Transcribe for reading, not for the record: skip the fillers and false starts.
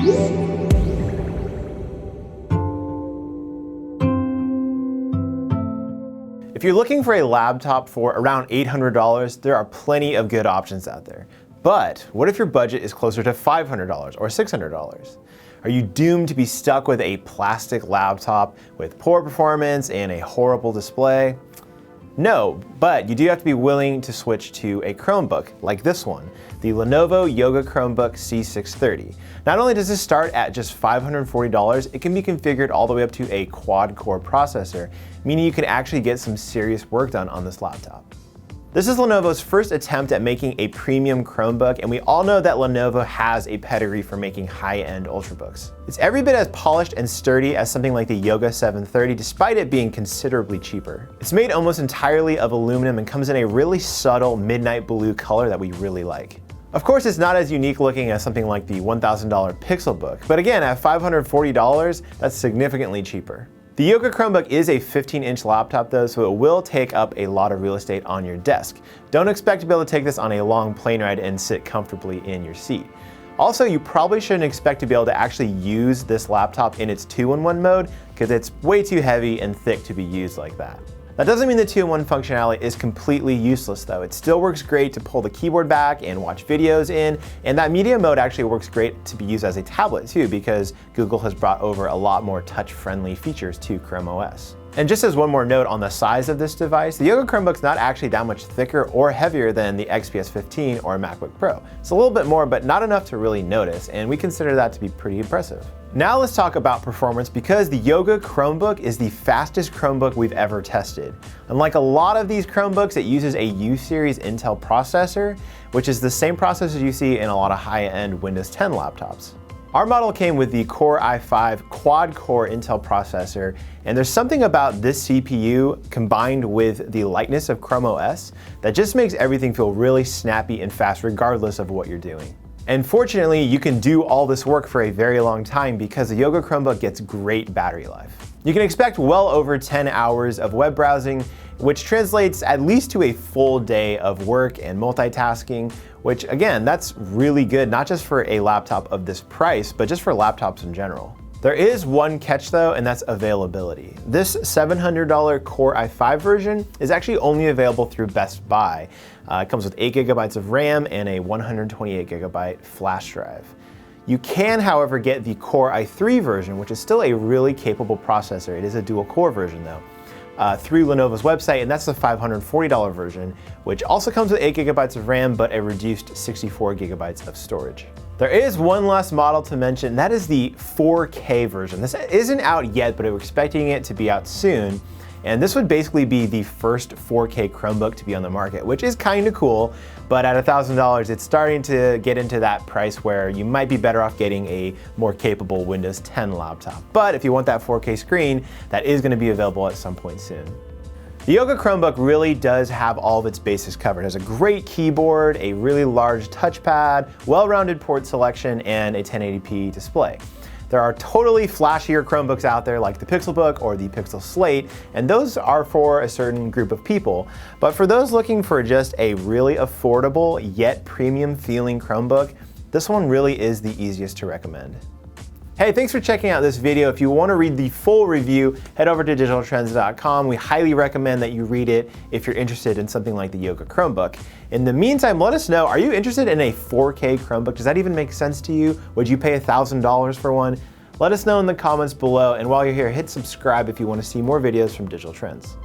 If you're looking for a laptop for around $800, there are plenty of good options out there. But what if your budget is closer to $500 or $600? Are you doomed to be stuck with a plastic laptop with poor performance and a horrible display? No, but you do have to be willing to switch to a Chromebook like this one, the Lenovo Yoga Chromebook C630. Not only does this start at just $540, it can be configured all the way up to a quad-core processor, meaning you can actually get some serious work done on this laptop. This is Lenovo's first attempt at making a premium Chromebook, and we all know that Lenovo has a pedigree for making high-end Ultrabooks. It's every bit as polished and sturdy as something like the Yoga 730, despite it being considerably cheaper. It's made almost entirely of aluminum and comes in a really subtle midnight blue color that we really like. Of course, it's not as unique looking as something like the $1,000 Pixelbook, but again, at $540, that's significantly cheaper. The Yoga Chromebook is a 15-inch laptop though, so it will take up a lot of real estate on your desk. Don't expect to be able to take this on a long plane ride and sit comfortably in your seat. Also, you probably shouldn't expect to be able to actually use this laptop in its 2-in-1 mode, because it's way too heavy and thick to be used like that. That doesn't mean the 2-in-1 functionality is completely useless though. It still works great to pull the keyboard back and watch videos in, and that media mode actually works great to be used as a tablet too, because Google has brought over a lot more touch-friendly features to Chrome OS. And just as one more note on the size of this device, the Yoga Chromebook's not actually that much thicker or heavier than the XPS 15 or MacBook Pro. It's a little bit more, but not enough to really notice, and we consider that to be pretty impressive. Now let's talk about performance, because the Yoga Chromebook is the fastest Chromebook we've ever tested. Unlike a lot of these Chromebooks, it uses a U-series Intel processor, which is the same processor you see in a lot of high-end Windows 10 laptops. Our model came with the Core i5 quad-core Intel processor, and there's something about this CPU combined with the Lightness of Chrome Os that just makes everything feel really snappy and fast regardless of what you're doing. And fortunately, you can do all this work for a very long time because the Yoga Chromebook gets great battery life. You can expect well over 10 hours of web browsing, which translates at least to a full day of work and multitasking, which again, that's really good, not just for a laptop of this price, but just for laptops in general. There is one catch though, and that's availability. This $700 Core i5 version is actually only available through Best Buy. It comes with 8 GB of RAM and a 128 GB flash drive. You can, however, get the Core i3 version, which is still a really capable processor. It is a dual core version though, through Lenovo's website, and that's the $540 version, which also comes with 8 GB of RAM, but a reduced 64 GB of storage. There is one last model to mention, and that is the 4K version. This isn't out yet, but we're expecting it to be out soon. And this would basically be the first 4K Chromebook to be on the market, which is kind of cool, but at $1,000, it's starting to get into that price where you might be better off getting a more capable Windows 10 laptop. But if you want that 4K screen, that is going to be available at some point soon. The Yoga Chromebook really does have all of its bases covered. It has a great keyboard, a really large touchpad, well-rounded port selection, and a 1080p display. There are totally flashier Chromebooks out there like the Pixelbook or the Pixel Slate, and those are for a certain group of people. But for those looking for just a really affordable yet premium feeling Chromebook, this one really is the easiest to recommend. Hey, thanks for checking out this video. If you want to read the full review, head over to digitaltrends.com. We highly recommend that you read it if you're interested in something like the Yoga Chromebook. In the meantime, let us know, are you interested in a 4K Chromebook? Does that even make sense to you? Would you pay $1,000 for one? Let us know in the comments below, and while you're here, hit subscribe if you want to see more videos from Digital Trends.